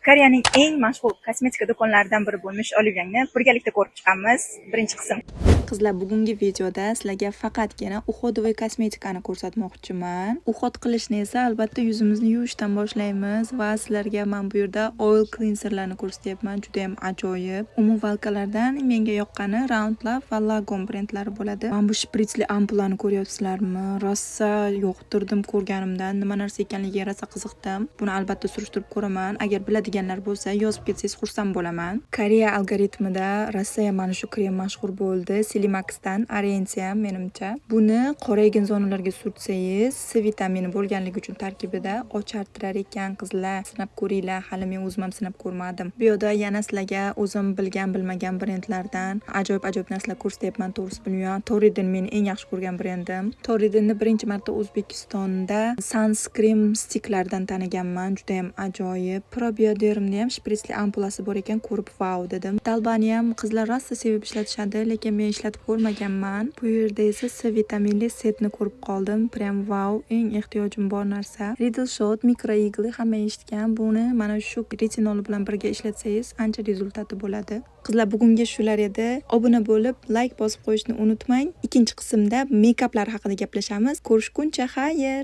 Koreyaning eng mashhur kosmetika do'konlaridan biri bo'lmish Olivier'ni birgalikda ko'rib chiqamiz. Birinchi qism. Qizlar, bugungi videoda sizlarga faqatgina uходовый kosmetikani ko'rsatmoqchiman. Uhod qilishni esa albatta yuzimizni yuvishdan boshlaymiz va sizlarga men bu yerda oil cleanserlarni ko'rsatyapman. Juda ham ajoyib. Umuvalkalardan menga yoqqani Round Love va Lagom brendlari bo'ladi. Men bu shpritsli ampulani ko'ryapsizlarmi? Rosa yoqtirdim ko'rganimdan. Nima narsa ekanligiga rosa qiziqdim. Buni albatta surishtirib ko'raman. Agar biladiganlar bo'lsa, yozib ketsangiz xursand bo'laman. Koreya algoritmida rosa mana shu krem mashhur bo'ldi. Silimaxdan Arensia menimcha. Buni qoraygan zonalarga surtsangiz, C vitamini bo'lganligi uchun tarkibida ochartirar ekan qizlar. Sinab ko'ringlar. Hali men o'zim ham sinab ko'rmadim. Bu yerda yana sizlarga o'zim bilmagan brendlardan ajoyib narsalar ko'rsatyapman. To'g'risi bilmayman. Torridin meni eng yaxshi ko'rgan brendim. Torridinni birinchi marta O'zbekistonda sunscreen stiklardan taniganman. Juda ham ajoyib. Probiodermni ham shpritsli ampulasi bor ekan, ko'rib wow dedim. Dalbani ham qizlar rosa sevib ishlatishadi, lekin men ishlatib ko'rmaganman. Bu yerda esa C vitaminli setni ko'rib qoldim. Prям wow, eng ehtiyojim bor narsa. Riddle Shot mikro igli hamma eshitgan. Buni mana shu retinol bilan birga ishlatsangiz ancha rezultati bo'ladi. Qizlar, bugungi shular edi. Obuna bo'lib, like bosib qo'yishni unutmang. Ikkinchi qismda make-uplar haqida gaplashamiz. Ko'rishguncha, xayr.